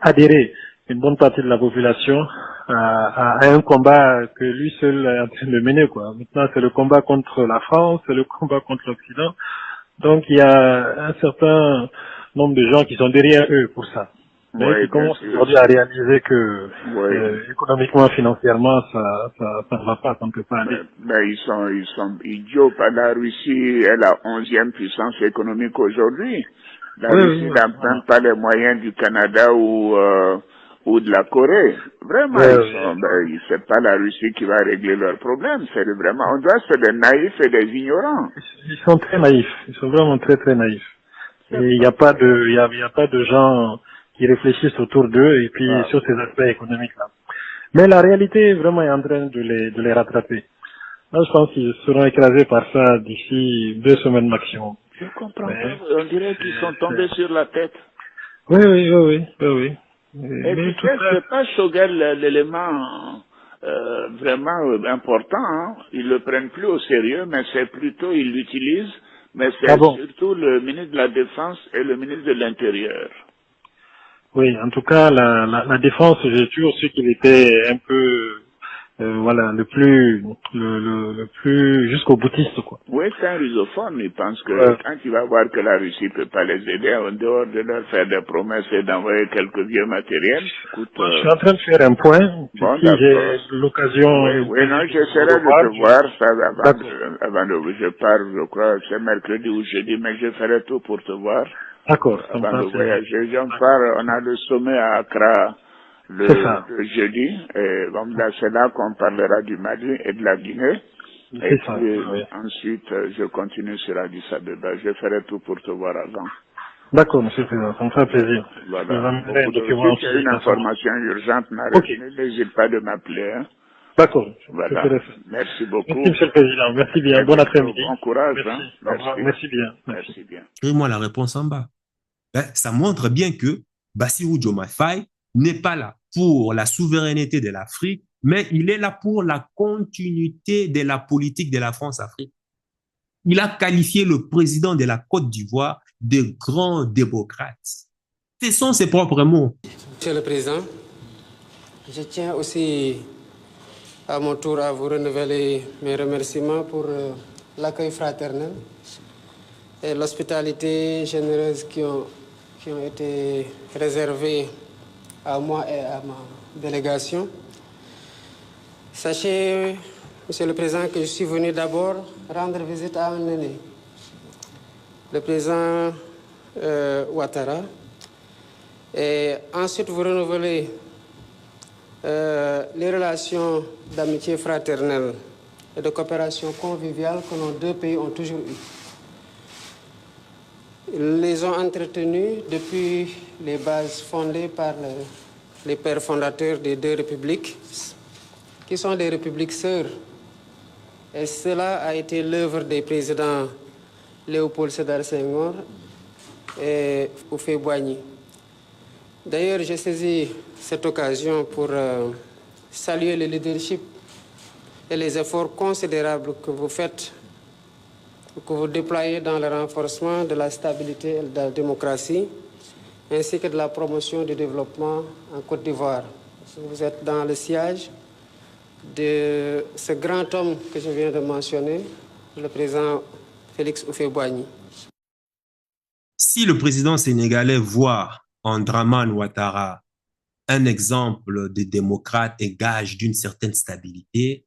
adhérer une bonne partie de la population à un combat que lui seul est en train de mener, quoi. Maintenant, c'est le combat contre la France, c'est le combat contre l'Occident. Donc, il y a un certain nombre de gens qui sont derrière eux pour ça. Mais qui commencent aujourd'hui à réaliser que économiquement, financièrement, ça ne va pas, ça ne peut pas aller. Mais ils sont idiots. La Russie est la 11e puissance économique aujourd'hui. La Russie n'a même pas les moyens du Canada ou de la Corée. Vraiment, c'est pas la Russie qui va régler leurs problèmes. C'est vraiment, on doit être des naïfs et des ignorants. Ils sont très naïfs. Ils sont vraiment très, très naïfs. Et il n'y a pas de gens qui réfléchissent autour d'eux et puis sur ces aspects économiques-là. Mais la réalité vraiment est en train de les rattraper. Là, je pense qu'ils seront écrasés par ça d'ici 2 semaines maximum. Je comprends pas. On dirait qu'ils sont tombés sur la tête. Oui. Et puis, c'est pas Choguel l'élément vraiment important. Hein. Ils le prennent plus au sérieux, mais c'est plutôt, ils l'utilisent. Mais c'est surtout le ministre de la Défense et le ministre de l'Intérieur. Oui, en tout cas, la Défense, j'ai toujours su qu'il était un peu, le plus jusqu'au boutiste, quoi. Oui, c'est un rusophone. Il pense que quand il va voir que la Russie peut pas les aider, en dehors de leur faire des promesses et d'envoyer quelques vieux matériels, écoute, je suis en train de faire un point. Bon, si j'ai l'occasion. Oui, non, j'essaierai de te voir ça avant de, je pars, je crois, c'est mercredi ou jeudi, mais je ferai tout pour te voir. D'accord. Avant de voyager, on a le sommet à Accra le jeudi, et bon, là, c'est là qu'on parlera du Mali et de la Guinée. Et puis, ensuite, je continue sur Addis Abeba. Je ferai tout pour te voir avant. D'accord, monsieur le Président, ça me fait plaisir. Voilà. Si tu as une information urgente, n'hésite pas de m'appeler. Hein. D'accord. Voilà. Merci beaucoup. Merci, monsieur le Président. Merci bien. Bon après-midi. Bon courage. Merci. Hein. Merci bien. Merci bien. Et moi, la réponse en bas. Ça montre bien que Bassirou Diomaye Faye n'est pas là pour la souveraineté de l'Afrique, mais il est là pour la continuité de la politique de la France-Afrique. Il a qualifié le président de la Côte d'Ivoire de grand démocrate. Ce sont ses propres mots. Monsieur le Président, je tiens aussi à mon tour à vous renouveler mes remerciements pour l'accueil fraternel et l'hospitalité généreuse qui ont été réservés à moi et à ma délégation. Sachez, Monsieur le Président, que je suis venu d'abord rendre visite à un aîné, le président Ouattara, et ensuite vous renouveler les relations d'amitié fraternelle et de coopération conviviale que nos deux pays ont toujours eues. Ils les ont entretenus depuis les bases fondées par les pères fondateurs des deux républiques, qui sont des républiques sœurs. Et cela a été l'œuvre des présidents Léopold Sédar Senghor et Houphouët-Boigny. D'ailleurs, j'ai saisi cette occasion pour saluer le leadership et les efforts considérables que vous faites, que vous déployez dans le renforcement de la stabilité et de la démocratie, ainsi que de la promotion du développement en Côte d'Ivoire. Vous êtes dans le sillage de ce grand homme que je viens de mentionner, le président Félix Houphouët-Boigny. Si le président sénégalais voit en Dramane Ouattara un exemple de démocrate et gage d'une certaine stabilité,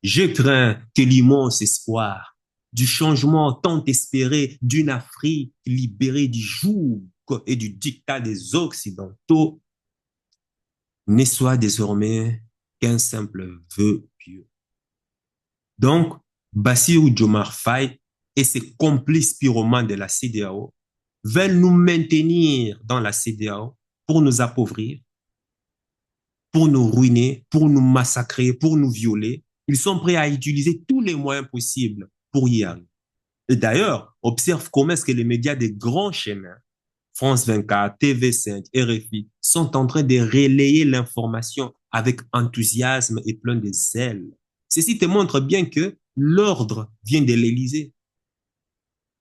je crains que l'immense espoir du changement tant espéré d'une Afrique libérée du joug et du diktat des Occidentaux ne soit désormais qu'un simple vœu pieux. Donc, Bassirou Diomaye Faye et ses complices pyromanes de la CEDEAO veulent nous maintenir dans la CEDEAO pour nous appauvrir, pour nous ruiner, pour nous massacrer, pour nous violer. Ils sont prêts à utiliser tous les moyens possibles pour y arriver. Et d'ailleurs, observe comment est-ce que les médias des grands chemins, France 24, TV5, RFI, sont en train de relayer l'information avec enthousiasme et plein de zèle. Ceci te montre bien que l'ordre vient de l'Élysée.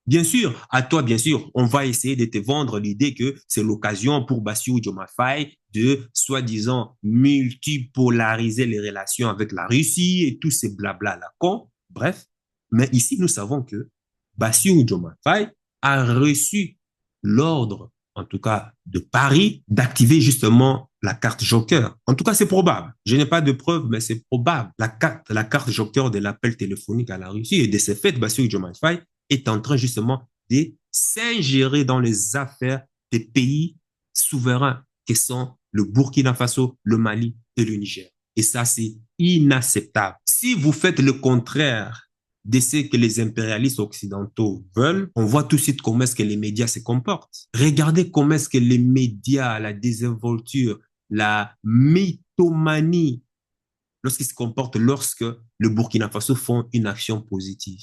Bien sûr, à toi, bien sûr, on va essayer de te vendre l'idée que c'est l'occasion pour Bassirou Diomaye Faye de, soi-disant, multipolariser les relations avec la Russie et tous ces blabla là con. Bref, mais ici, nous savons que Bassirou Diomaye Faye a reçu l'ordre, en tout cas de Paris, d'activer justement la carte joker. En tout cas, c'est probable. Je n'ai pas de preuves, mais c'est probable. La carte joker de l'appel téléphonique à la Russie. Et de ce fait, Bassirou Diomaye Faye est en train justement de s'ingérer dans les affaires des pays souverains que sont le Burkina Faso, le Mali et le Niger. Et ça, c'est inacceptable. Si vous faites le contraire de ce que les impérialistes occidentaux veulent, on voit tout de suite comment est-ce que les médias se comportent. Regardez comment est-ce que les médias, la désinvolture, la mythomanie, lorsqu'ils se comportent lorsque le Burkina Faso font une action positive.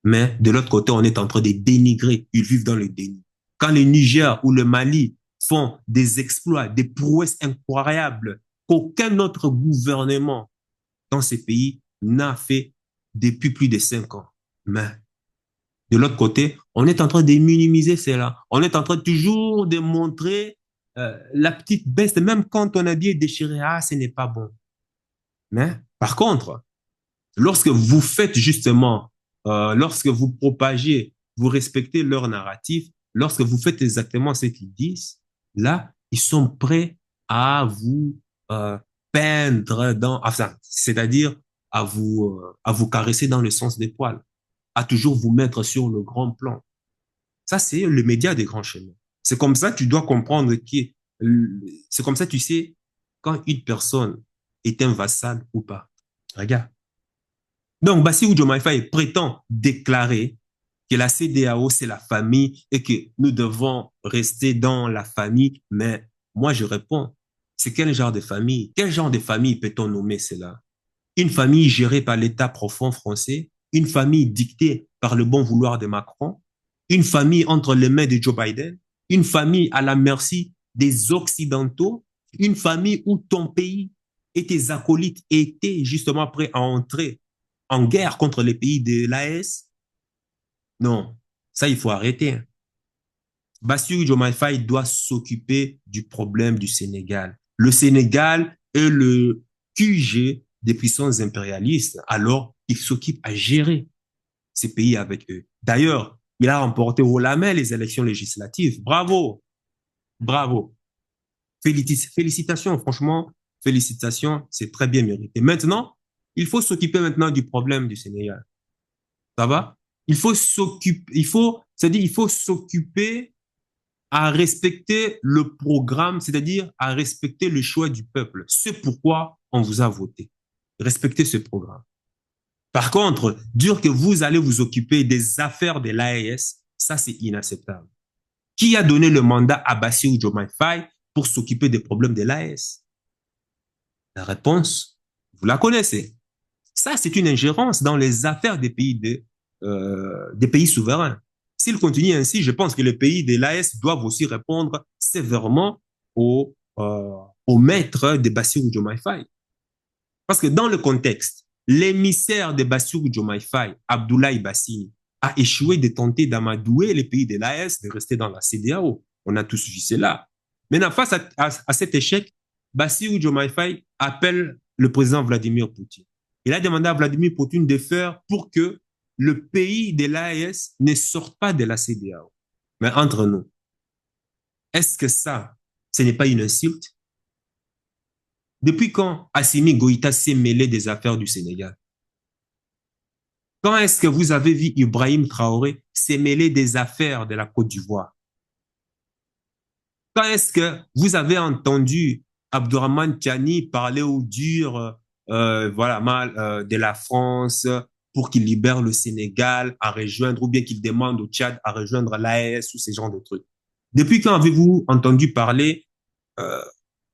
Mais de l'autre côté, on est en train de dénigrer. Ils vivent dans le déni. Quand le Niger ou le Mali font des exploits, des prouesses incroyables qu'aucun autre gouvernement dans ces pays n'a fait depuis plus de 5 ans. Mais de l'autre côté, on est en train de minimiser cela. On est en train toujours de montrer la petite baisse, même quand on a dit déchiré, ah, ce n'est pas bon. Mais par contre, lorsque vous faites justement, lorsque vous propagez, vous respectez leur narratif, lorsque vous faites exactement ce qu'ils disent, là, ils sont prêts à vous peindre dans, enfin, c'est-à-dire à vous caresser dans le sens des poils, à toujours vous mettre sur le grand plan. Ça, c'est le média des grands chemins. C'est comme ça que tu dois comprendre c'est comme ça que tu sais quand une personne est un vassal ou pas. Regarde. Donc, Bassirou Diomaye Faye prétend déclarer que la CEDEAO, c'est la famille et que nous devons rester dans la famille. Mais moi, je réponds, c'est quel genre de famille? Quel genre de famille peut-on nommer cela? Une famille gérée par l'État profond français, une famille dictée par le bon vouloir de Macron, une famille entre les mains de Joe Biden, une famille à la merci des Occidentaux, une famille où ton pays et tes acolytes étaient justement prêts à entrer en guerre contre les pays de l'AES. Non, ça, il faut arrêter. Bassirou Diomaye Faye doit s'occuper du problème du Sénégal. Le Sénégal est le QG des puissances impérialistes, alors il s'occupe à gérer ces pays avec eux. D'ailleurs, il a remporté haut la main les élections législatives. Bravo, bravo. Félicitations, franchement, félicitations, c'est très bien mérité. Maintenant, il faut s'occuper maintenant du problème du Sénégal. Ça va? Il faut s'occuper à respecter le programme, c'est-à-dire à respecter le choix du peuple. C'est pourquoi on vous a voté. Respectez ce programme. Par contre, dire que vous allez vous occuper des affaires de l'AES, ça c'est inacceptable. Qui a donné le mandat à Bassirou Diomaye Faye pour s'occuper des problèmes de l'AES? La réponse, vous la connaissez. Ça, c'est une ingérence dans les affaires des pays souverains. S'il continue ainsi, je pense que les pays de l'AES doivent aussi répondre sévèrement au maître de Bassirou Diomaye Faye. Parce que dans le contexte, l'émissaire de Bassirou Diomaye Faye, Abdoulaye Bassini, a échoué de tenter d'amadouer les pays de l'AES de rester dans la CEDEAO. On a tous vu cela. Maintenant, face à cet échec, Bassirou Diomaye Faye appelle le président Vladimir Poutine. Il a demandé à Vladimir Poutine de faire pour que le pays de l'AES ne sorte pas de la CEDEAO. Mais entre nous, est-ce que ça, ce n'est pas une insulte? Depuis quand Assimi Goïta s'est mêlé des affaires du Sénégal? Quand est-ce que vous avez vu Ibrahim Traoré s'est mêlé des affaires de la Côte d'Ivoire? Quand est-ce que vous avez entendu Abdourahmane Tiani parler au dur de la France pour qu'il libère le Sénégal à rejoindre, ou bien qu'il demande au Tchad à rejoindre l'AES ou ce genre de trucs? Depuis quand avez-vous entendu parler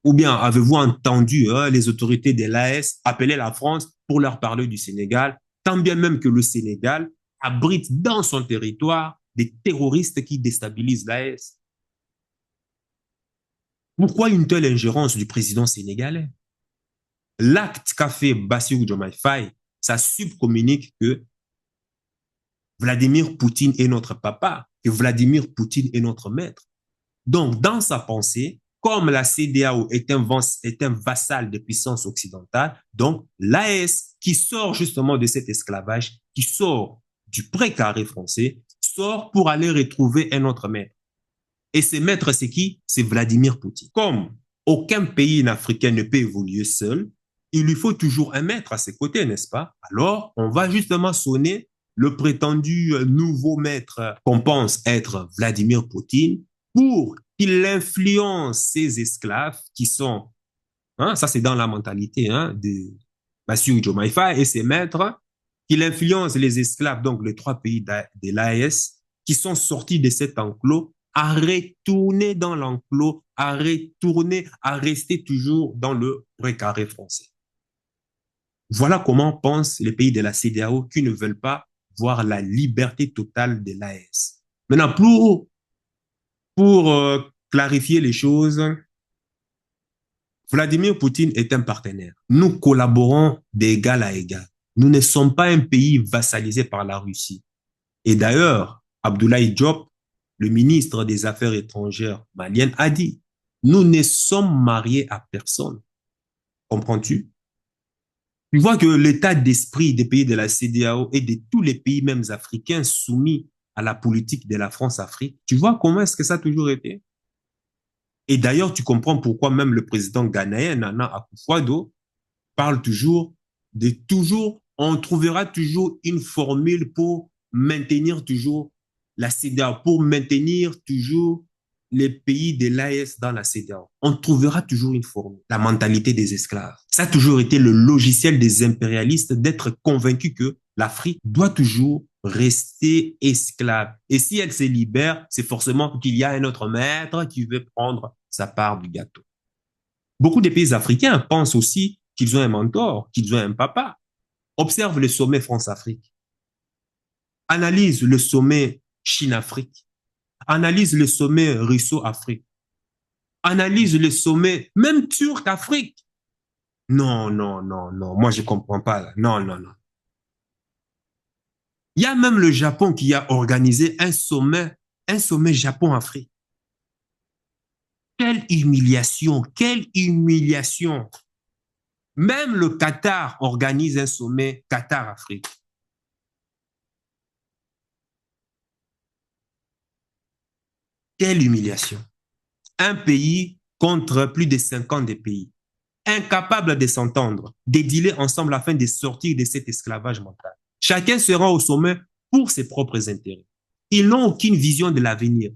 ou bien avez-vous entendu les autorités de l'AES appeler la France pour leur parler du Sénégal, tant bien même que le Sénégal abrite dans son territoire des terroristes qui déstabilisent l'AES? Pourquoi une telle ingérence du président sénégalais? L'acte qu'a fait Bassirou Diomaye Faye, ça subcommunique que Vladimir Poutine est notre papa, que Vladimir Poutine est notre maître. Donc, dans sa pensée, comme la CEDEAO est un vassal des puissances occidentales, donc l'AES, qui sort justement de cet esclavage, qui sort du précaré français, sort pour aller retrouver un autre maître. Et ce maître, c'est qui? C'est Vladimir Poutine. Comme aucun pays africain ne peut évoluer seul, il lui faut toujours un maître à ses côtés, n'est-ce pas? Alors, on va justement sonner le prétendu nouveau maître qu'on pense être Vladimir Poutine pour qu'il influence ses esclaves qui sont, ça c'est dans la mentalité de Bassirou Diomaye Faye et ses maîtres, qu'il influence les esclaves, donc les 3 pays de l'AES, qui sont sortis de cet enclos, à retourner dans l'enclos, à rester toujours dans le précaré français. Voilà comment pensent les pays de la CEDEAO qui ne veulent pas voir la liberté totale de l'AES. Maintenant, pour clarifier les choses, Vladimir Poutine est un partenaire. Nous collaborons d'égal à égal. Nous ne sommes pas un pays vassalisé par la Russie. Et d'ailleurs, Abdoulaye Diop, le ministre des Affaires étrangères malien, a dit « Nous ne sommes mariés à personne. » Comprends-tu? Tu vois que l'état d'esprit des pays de la CEDEAO et de tous les pays, même africains, soumis à la politique de la France-Afrique, tu vois comment est-ce que ça a toujours été? Et d'ailleurs, tu comprends pourquoi même le président ghanéen, Nana Akufo-Addo, parle on trouvera toujours une formule pour maintenir toujours la CEDEAO, pour maintenir toujours les pays de l'AES dans la CEDEAO. On trouvera toujours une formule. La mentalité des esclaves. Ça a toujours été le logiciel des impérialistes d'être convaincus que l'Afrique doit toujours rester esclave. Et si elle se libère, c'est forcément qu'il y a un autre maître qui veut prendre sa part du gâteau. Beaucoup de pays africains pensent aussi qu'ils ont un mentor, qu'ils ont un papa. Observe le sommet France-Afrique. Analyse le sommet Chine-Afrique. Analyse le sommet Russo-Afrique. Analyse le sommet même Turc-Afrique. Non, moi je comprends pas. Non. Il y a même le Japon qui a organisé un sommet Japon-Afrique. Quelle humiliation, quelle humiliation. Même le Qatar organise un sommet Qatar-Afrique. Quelle humiliation. Un pays contre plus de 50 des pays, incapables de s'entendre, de dealer ensemble afin de sortir de cet esclavage mental. Chacun se rend au sommet pour ses propres intérêts. Ils n'ont aucune vision de l'avenir,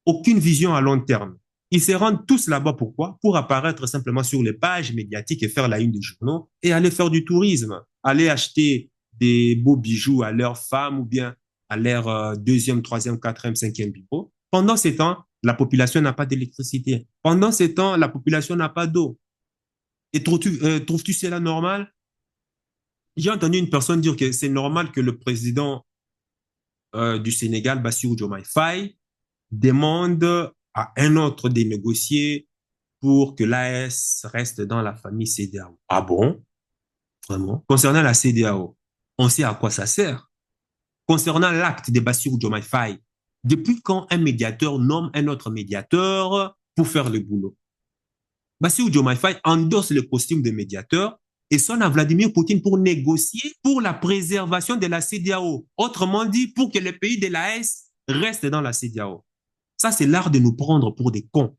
aucune vision à long terme. Ils se rendent tous là-bas, pourquoi? Pour apparaître simplement sur les pages médiatiques et faire la une des journaux et aller faire du tourisme, aller acheter des beaux bijoux à leurs femmes ou bien à leur deuxième, troisième, quatrième, cinquième bibeau. Pendant ces temps, la population n'a pas d'électricité. Pendant ces temps, la population n'a pas d'eau. Et trouves-tu cela normal? J'ai entendu une personne dire que c'est normal que le président du Sénégal, Bassirou Diomaye Faye, demande à un autre de négocier pour que l'AES reste dans la famille CEDEAO. Ah bon? Vraiment? Concernant la CEDEAO, on sait à quoi ça sert. Concernant l'acte de Bassirou Diomaye Faye, depuis quand un médiateur nomme un autre médiateur pour faire le boulot? Bassirou Diomaye Faye endosse le costume de médiateur et sonne à Vladimir Poutine pour négocier pour la préservation de la CEDEAO. Autrement dit, pour que les pays de l'AES restent dans la CEDEAO. Ça, c'est l'art de nous prendre pour des cons.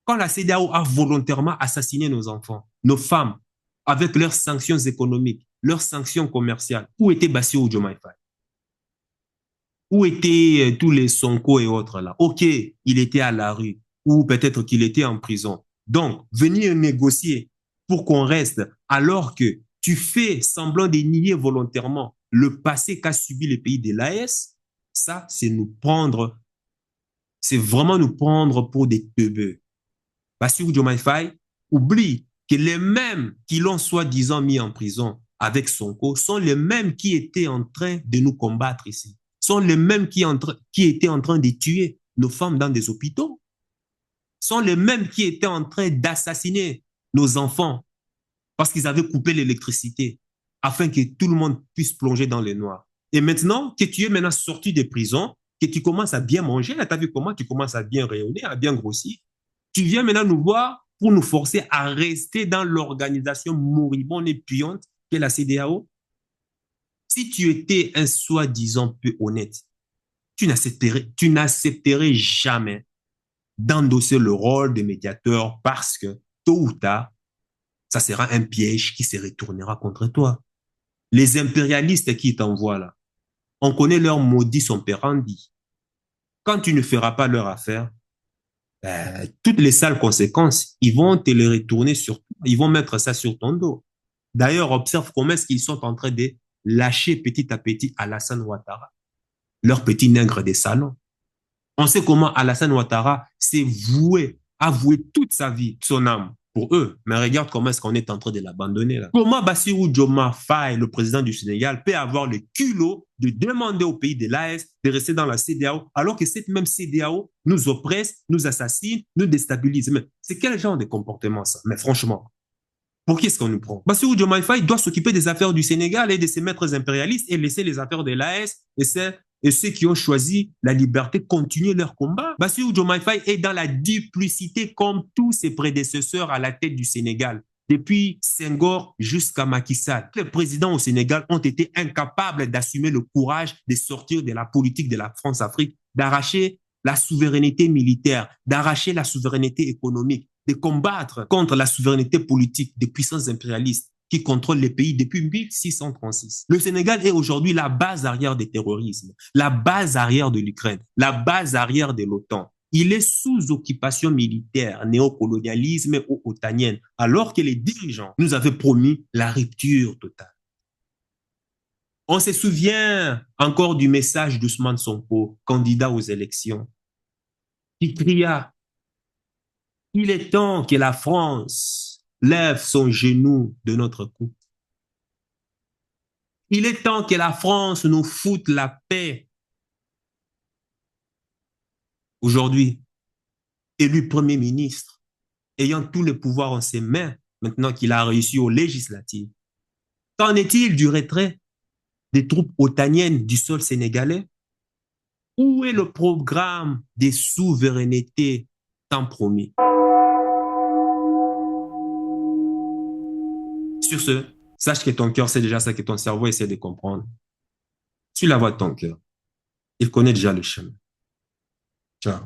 Quand la CEDEAO a volontairement assassiné nos enfants, nos femmes, avec leurs sanctions économiques, leurs sanctions commerciales, où était Bassirou Diomaye Faye? Où étaient tous les Sonko et autres là? Ok, il était à la rue, ou peut-être qu'il était en prison. Donc, venir négocier pour qu'on reste, alors que tu fais semblant de nier volontairement le passé qu'a subi les pays de l'AES, ça, c'est vraiment nous prendre pour des teubeux. Bassirou Diomaye Faye oublie que les mêmes qui l'ont soi-disant mis en prison avec Sonko sont les mêmes qui étaient en train de nous combattre ici, sont les mêmes qui étaient en train de tuer nos femmes dans des hôpitaux, sont les mêmes qui étaient en train d'assassiner nos enfants parce qu'ils avaient coupé l'électricité afin que tout le monde puisse plonger dans le noir. Et maintenant que tu es maintenant sorti des prisons, que tu commences à bien manger, tu as vu comment tu commences à bien rayonner, à bien grossir, tu viens maintenant nous voir pour nous forcer à rester dans l'organisation moribonde et puante qu'est la CEDEAO. Si tu étais un soi-disant peu honnête, tu n'accepterais jamais d'endosser le rôle de médiateur parce que tôt ou tard, ça sera un piège qui se retournera contre toi. Les impérialistes qui t'envoient là, on connaît leur modus operandi. Quand tu ne feras pas leur affaire, toutes les sales conséquences, ils vont te les retourner ils vont mettre ça sur ton dos. D'ailleurs, observe comment est-ce qu'ils sont en train de lâcher petit à petit Alassane Ouattara, leur petit nègre des salons. On sait comment Alassane Ouattara a voué toute sa vie, son âme, pour eux. Mais regarde comment est-ce qu'on est en train de l'abandonner là. Comment Bassirou Diomaye Faye, le président du Sénégal, peut avoir le culot de demander au pays de l'AES de rester dans la CEDEAO, alors que cette même CEDEAO nous oppresse, nous assassine, nous déstabilise. Mais c'est quel genre de comportement ça? Mais franchement, pour qui est-ce qu'on nous prend? Bassirou Diomaye Faye doit s'occuper des affaires du Sénégal et de ses maîtres impérialistes et laisser les affaires de l'AES et ceux qui ont choisi la liberté continuer leur combat. Bassirou Diomaye Faye est dans la duplicité comme tous ses prédécesseurs à la tête du Sénégal. Depuis Senghor jusqu'à Macky Sall, les présidents au Sénégal ont été incapables d'assumer le courage de sortir de la politique de la France-Afrique, d'arracher la souveraineté militaire, d'arracher la souveraineté économique, de combattre contre la souveraineté politique des puissances impérialistes qui contrôlent les pays depuis 1636. Le Sénégal est aujourd'hui la base arrière du terrorisme, la base arrière de l'Ukraine, la base arrière de l'OTAN. Il est sous occupation militaire, néocolonialisme ou otanienne, alors que les dirigeants nous avaient promis la rupture totale. On se souvient encore du message d'Ousmane Sonko, candidat aux élections, qui cria « Il est temps que la France lève son genou de notre cou. Il est temps que la France nous foute la paix. » Aujourd'hui, élu Premier ministre, ayant tous les pouvoirs en ses mains, maintenant qu'il a réussi aux législatives, qu'en est-il du retrait des troupes otaniennes du sol sénégalais? Où est le programme des souverainetés tant promis? Sur ce, sache que ton cœur sait déjà ça que ton cerveau essaie de comprendre. Suis la voix de ton cœur. Il connaît déjà le chemin. Ciao.